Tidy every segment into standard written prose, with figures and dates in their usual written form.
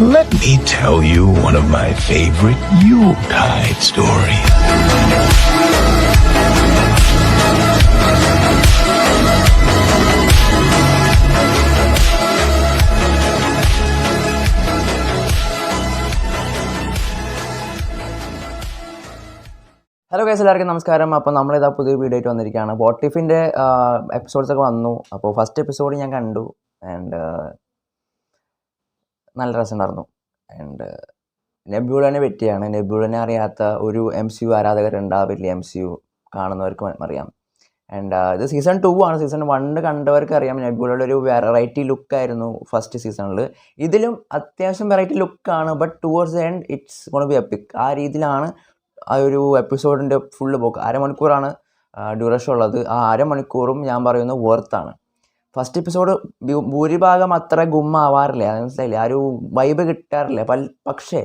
Let me tell you one of my favorite Yuletide stories. Hello guys, എല്ലാവർക്കും നമസ്കാരം. അപ്പോൾ നമ്മളിതാ പുതിയ വീഡിയോ ആയിട്ട് വന്നിരിക്കുകയാണ്. വാട്ട് ഇഫിൻ്റെ എപ്പിസോഡ്സൊക്കെ വന്നു. അപ്പോൾ ഫസ്റ്റ് എപ്പിസോഡ് ഞാൻ കണ്ടു ആൻഡ് നല്ല രസമുണ്ടായിരുന്നു. ആൻഡ് നെബ്യൂളനെ പറ്റിയാണ്. നെബ്യൂളനെ അറിയാത്ത ഒരു MCU ആരാധകരുണ്ടാവില്ല. MCU കാണുന്നവർക്ക് അറിയാം. ആൻഡ് ഇത് സീസൺ 2 ആണ്. സീസൺ 1 കണ്ടവർക്ക് അറിയാം നെബ്യൂളയുടെ ഒരു വെറൈറ്റി ലുക്കായിരുന്നു ഫസ്റ്റ് സീസണിൽ. ഇതിലും അത്യാവശ്യം വെറൈറ്റി ലുക്കാണ്. But towards the end it's gonna B EPIC. ആ രീതിയിലാണ് ആ ഒരു എപ്പിസോഡിൻ്റെ ഫുള്ള് പോക്ക്. അരമണിക്കൂറാണ് ഡ്യൂറേഷൻ ഉള്ളത്. ആ അരമണിക്കൂറും ഞാൻ പറയുന്നത് വർത്താണ്. ഫസ്റ്റ് എപ്പിസോഡ് ഭൂരിഭാഗം അത്ര ഗുമ്മാവാറില്ല, മനസ്സിലായില്ലേ, ആ ഒരു വൈബ് കിട്ടാറില്ല. പക്ഷേ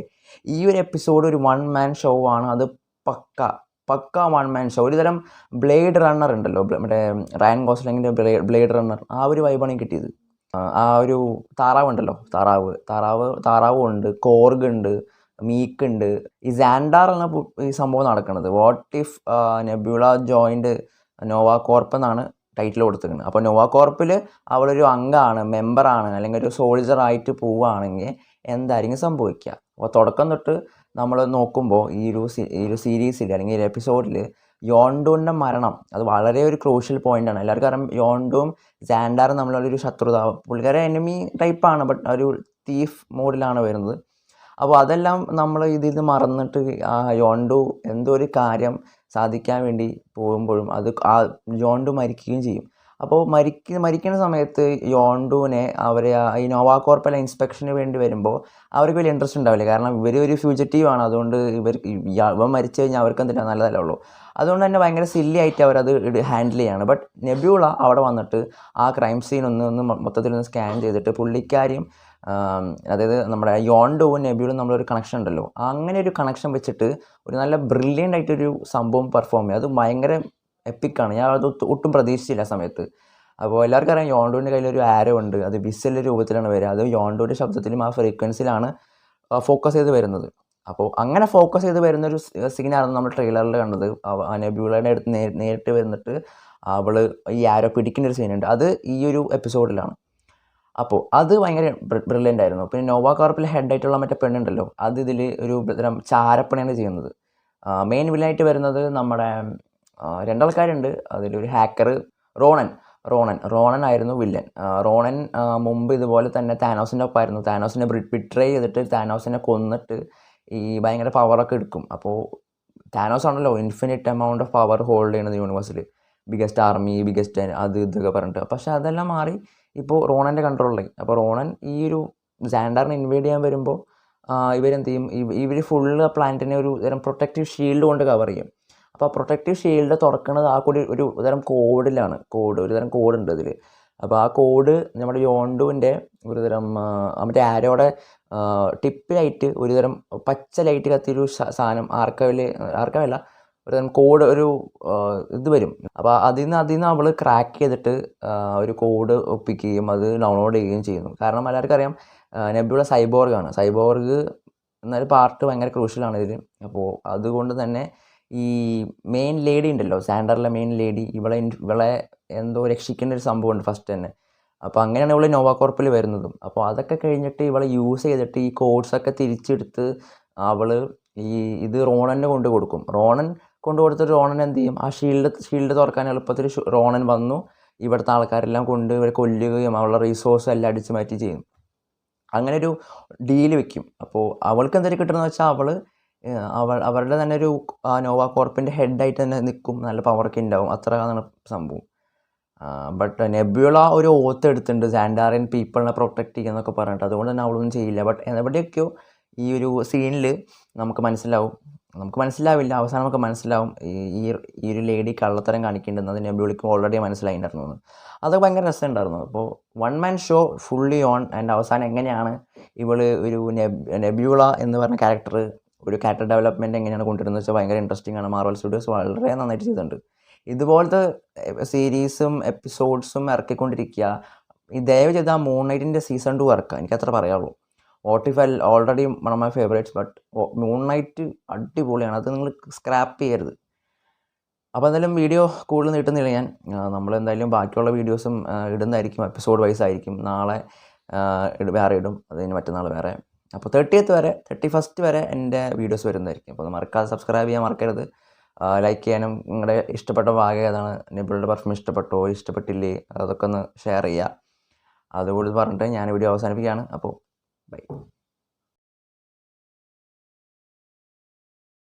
ഈ ഒരു എപ്പിസോഡ് ഒരു 1 മാൻ ഷോ ആണ്. അത് പക്ക 1 മാൻ ഷോ. ഒരു തരം ബ്ലേഡ് റണ്ണർ ഉണ്ടല്ലോ, മറ്റേ റയൻ ഗോസ്ലിങ്ങിൻ്റെ ബ്ലേഡ് റണ്ണർ, ആ ഒരു വൈബാണ് കിട്ടിയത്. ആ ഒരു താറാവ് ഉണ്ടല്ലോ, താറാവ് ഉണ്ട്, കോർഗ് ഉണ്ട്, മീക്ക് ഉണ്ട്. ഈ സാൻഡാർ എന്ന ഈ സംഭവം നടക്കുന്നത്. വാട്ട് ഇഫ് നെബ്യൂള ജോയിൻഡ് നോവാ കോർപ്പ് എന്നാണ് ടൈറ്റിൽ കൊടുത്തിരിക്കുന്നത്. അപ്പോൾ നോവാ കോർപ്പിൽ അവളൊരു അംഗമാണ്, മെമ്പറാണ്, അല്ലെങ്കിൽ ഒരു സോൾജറായിട്ട് പോവുകയാണെങ്കിൽ എന്തായിരിക്കും സംഭവിക്കുക? അപ്പോൾ തുടക്കം തൊട്ട് നമ്മൾ നോക്കുമ്പോൾ ഈ ഒരു സീരീസിൽ അല്ലെങ്കിൽ ഈ എപ്പിസോഡിൽ യോണ്ടോൻ്റെ മരണം അത് വളരെ ഒരു ക്രൂഷ്യൽ പോയിൻ്റാണ്. എല്ലാവർക്കും അറിയാം യോണ്ടോയും സാൻഡാറും തമ്മിലുള്ളൊരു ശത്രുത. പുള്ളിക്കാരെ എനിമി ടൈപ്പാണ്, ബട്ട് ഒരു തീഫ് മോഡിലാണ് വരുന്നത്. അപ്പോൾ അതെല്ലാം നമ്മൾ ഇതിൽ നിന്ന് മറന്നിട്ട് യോണ്ടു എന്തോ ഒരു കാര്യം സാധിക്കാൻ വേണ്ടി പോകുമ്പോഴും യോണ്ടു മരിക്കുകയും ചെയ്യും. അപ്പോൾ മരിക്കുന്ന സമയത്ത് യോണ്ടുവിനെ അവരെ ഈ നോവാ കോർപ്പിലെ ഇൻസ്പെക്ഷന് വേണ്ടി വരുമ്പോൾ അവർക്ക് വലിയ ഇൻട്രസ്റ്റ് ഉണ്ടാവില്ല. കാരണം ഇവർ ഒരു ഫ്യൂജറ്റീവാണ്. അതുകൊണ്ട് ഇവൻ മരിച്ചു കഴിഞ്ഞാൽ അവർക്ക് എന്തിനാ, നല്ലതല്ലേ ഉള്ളൂ. അതുകൊണ്ട് തന്നെ ഭയങ്കര സില്ലി ആയിട്ട് അവരത് ഹാൻഡിൽ ചെയ്യാണ്. ബട്ട് നെബ്യൂള അവിടെ വന്നിട്ട് ആ ക്രൈം സീൻ ഒന്ന് മൊത്തത്തിലൊന്ന് സ്കാൻ ചെയ്തിട്ട് പുള്ളിക്കാരിയും, അതായത് നമ്മുടെ യോണ്ടോവും നെബ്യൂളും നമ്മളൊരു കണക്ഷൻ ഉണ്ടല്ലോ, അങ്ങനെ ഒരു കണക്ഷൻ വെച്ചിട്ട് ഒരു നല്ല ബ്രില്യൻ്റ് ആയിട്ടൊരു സംഭവം പെർഫോം ചെയ്യും. അത് ഭയങ്കര എപ്പിക്കാണ്. ഞാൻ അത് ഒട്ടും പ്രതീക്ഷിച്ചില്ല ആ സമയത്ത്. അപ്പോൾ എല്ലാവർക്കും അറിയാം യോണ്ടോൻ്റെ കയ്യിലൊരു ആരോ ഉണ്ട്, അത് വിസിലിൻ്റെ രൂപത്തിലാണ് വരിക. അത് യോണ്ടോൻ്റെ ശബ്ദത്തിലും ആ ഫ്രീക്വൻസിയിലാണ് ഫോക്കസ് ചെയ്ത് വരുന്നത്. അപ്പോൾ അങ്ങനെ ഫോക്കസ് ചെയ്ത് വരുന്നൊരു സീനായിരുന്നു നമ്മൾ ട്രെയിലറിൽ കണ്ടത്. നെബ്യൂളയുടെ അടുത്ത് നേരിട്ട് വന്നിട്ട് അവൾ ഈ ആരോ പിടിക്കുന്ന ഒരു സീനുണ്ട്. അത് ഈ ഒരു എപ്പിസോഡിലാണ്. അപ്പോൾ അത് ഭയങ്കര ബ്രില്യൻ്റ് ആയിരുന്നു. പിന്നെ നോവാ കോർപ്പിൽ ഹെഡായിട്ടുള്ള മറ്റേ പെണ്ണുണ്ടല്ലോ, അത് ഇതിൽ ഒരു തരം ചാരപ്പണിയാണ് ചെയ്യുന്നത്. മെയിൻ വില്ലനായിട്ട് വരുന്നത് നമ്മുടെ 2 ആൾക്കാരുണ്ട്. അതിലൊരു ഹാക്കർ റോണൻ ആയിരുന്നു വില്ലൻ. റോണൻ മുമ്പ് ഇതുപോലെ തന്നെ താനോസിൻ്റെ ഒപ്പമായിരുന്നു. താനോസിനെ ബിട്രേ ചെയ്തിട്ട് താനോസിനെ കൊന്നിട്ട് ഈ ഭയങ്കര പവറൊക്കെ എടുക്കും. അപ്പോൾ താനോസ് ആണല്ലോ infinite amount of power hold ചെയ്യുന്നത് യൂണിവേഴ്സിൽ, ബിഗസ്റ്റ് ആർമി, ബിഗസ്റ്റ് അത് ഇതൊക്കെ പറഞ്ഞിട്ട്. പക്ഷേ അതെല്ലാം മാറി ഇപ്പോൾ റോണൻ്റെ കൺട്രോളിലായി. അപ്പോൾ റോണൻ ഈ ഒരു സാൻഡാറിനെ ഇൻവേഡ് ചെയ്യാൻ വരുമ്പോൾ ഇവരെന്ത് ചെയ്യും, ഇവർ ഫുള്ള് പ്ലാനറ്റിനെ ഒരു തരം പ്രൊട്ടക്റ്റീവ് ഷീൽഡ് കൊണ്ട് കവർ ചെയ്യും. അപ്പോൾ ആ പ്രൊട്ടക്റ്റീവ് ഷീൽഡ് തുറക്കുന്നത് ആ കൂടി ഒരു തരം കോഡിലാണ്. ഒരു തരം കോഡുണ്ട് അതിൽ. അപ്പോൾ ആ കോഡ് നമ്മുടെ യോണ്ടുവിൻ്റെ ഒരു തരം മറ്റേ ആരോടെ ടിപ്പിലായിട്ട് ഒരു തരം പച്ച ലൈറ്റ് കത്തിയൊരു സാധനം ആർക്കവല്ല ഒരു തരം കോഡ് ഇത് വരും. അപ്പോൾ അതിൽ നിന്ന് അവൾ ക്രാക്ക് ചെയ്തിട്ട് ഒരു കോഡ് ഒപ്പിക്കുകയും അത് ഡൗൺലോഡ് ചെയ്യുകയും ചെയ്യുന്നു. കാരണം എല്ലാവർക്കും അറിയാം നെബ്യൂള സൈബോർഗ് എന്നൊരു പാർട്ട് ഭയങ്കര ക്രൂഷ്യലാണ് ഇതിൽ. അപ്പോൾ അതുകൊണ്ട് തന്നെ ഈ മെയിൻ ലേഡി ഉണ്ടല്ലോ, സാൻഡറിലെ മെയിൻ ലേഡി, ഇവളെ എന്തോ രക്ഷിക്കേണ്ട ഒരു സംഭവമുണ്ട് ഫസ്റ്റ് തന്നെ. അപ്പോൾ അങ്ങനെയാണ് ഇവൾ നോവാ കോർപ്പിൽ വരുന്നതും. അപ്പോൾ അതൊക്കെ കഴിഞ്ഞിട്ട് ഇവളെ യൂസ് ചെയ്തിട്ട് ഈ കോഡ്സൊക്കെ തിരിച്ചെടുത്ത് അവൾ ഇത് റോണന് കൊണ്ട് കൊടുക്കും. റോണൻ എന്ത് ചെയ്യും, ആ ഷീൽഡ് തുറക്കാൻ എളുപ്പത്തിൽ റോണൻ വന്നു ഇവിടുത്തെ ആൾക്കാരെല്ലാം കൊണ്ട് ഇവരെ കൊല്ലുകയും അവളുടെ റിസോഴ്സ് എല്ലാം അടിച്ചു മാറ്റി ചെയ്യും. അങ്ങനെ ഒരു ഡീല് വെക്കും. അപ്പോൾ അവൾക്ക് എന്തൊരു കിട്ടുന്നത് വെച്ചാൽ അവരുടെ തന്നെ ഒരു നോവാ കോർപ്പിൻ്റെ ഹെഡായിട്ട് തന്നെ നിൽക്കും, നല്ല പവറൊക്കെ ഉണ്ടാവും, അത്രയാണ് സംഭവം. ബട്ട് നെബ്യൂള ഒരു ഓത്ത് എടുത്തിട്ടുണ്ട് സാൻഡാറിയൻ പീപ്പിളിനെ പ്രൊട്ടക്റ്റ് ചെയ്യുന്നൊക്കെ പറഞ്ഞിട്ട്. അതുകൊണ്ട് തന്നെ അവളൊന്നും ചെയ്യില്ല. ബട്ട് എവിടെയൊക്കെയോ ഈ ഒരു സീനിൽ നമുക്ക് മനസ്സിലാവില്ല, അവസാനം നമുക്ക് മനസ്സിലാവും ഈ ഒരു ലേഡി കള്ളത്തരം കാണിക്കേണ്ടത് നെബ്യൂളയ്ക്ക് ഓൾറെഡി മനസ്സിലായിട്ടുണ്ടായിരുന്നു. അതൊക്കെ ഭയങ്കര രസമുണ്ടായിരുന്നു. അപ്പോൾ 1 man show fully on. And അവസാനം എങ്ങനെയാണ് ഇവൾ ഒരു നെബ്യൂള എന്ന് പറഞ്ഞ ക്യാരക്ടർ ഡെവലപ്മെൻറ്റ് എങ്ങനെയാണ് കൊണ്ടുവരുന്നത് വെച്ചാൽ ഭയങ്കര ഇൻട്രസ്റ്റിംഗ് ആണ്. മാർവൽ സ്റ്റുഡിയോസ് വളരെ നന്നായിട്ട് ചെയ്തിട്ടുണ്ട്. ഇതുപോലത്തെ സീരീസും എപ്പിസോഡ്സും ഇറക്കിക്കൊണ്ടിരിക്കുക. ഈ ദയവ് ചെയ്ത് ആ മൂൺ നൈറ്റിൻ്റെ സീസൺ 2 ഇറക്കുക, എനിക്കത്ര പറയാനുള്ളൂ. What if already one of my favourites, but moon night അടിപൊളിയാണ്, അത് നിങ്ങൾ സ്ക്രാപ്പ് ചെയ്യരുത്. അപ്പോൾ എന്തായാലും വീഡിയോ കൂടുതൽ നീട്ടുന്നില്ല ഞാൻ. നമ്മളെന്തായാലും ബാക്കിയുള്ള വീഡിയോസും ഇടുന്നതായിരിക്കും, എപ്പിസോഡ് വൈസ് ആയിരിക്കും. നാളെ വേറെ ഇടും, അതിന് മറ്റന്നാൾ വേറെ. അപ്പോൾ 30th വരെ 31st വരെ എൻ്റെ വീഡിയോസ് വരുന്നതായിരിക്കും. അപ്പോൾ മറക്കാതെ സബ്സ്ക്രൈബ് ചെയ്യാൻ മറക്കരുത്. ലൈക്ക് ചെയ്യാനും, നിങ്ങളുടെ ഇഷ്ടപ്പെട്ട ഭാഗം ഏതാണ്, നെബിളുടെ പെർഫോം ഇഷ്ടപ്പെട്ടോ ഇഷ്ടപ്പെട്ടില്ലേ അതൊക്കെ ഒന്ന് ഷെയർ ചെയ്യുക. അതുകൂടി പറഞ്ഞിട്ട് ഞാൻ വീഡിയോ അവസാനിപ്പിക്കുകയാണ്. അപ്പോൾ ബൈ.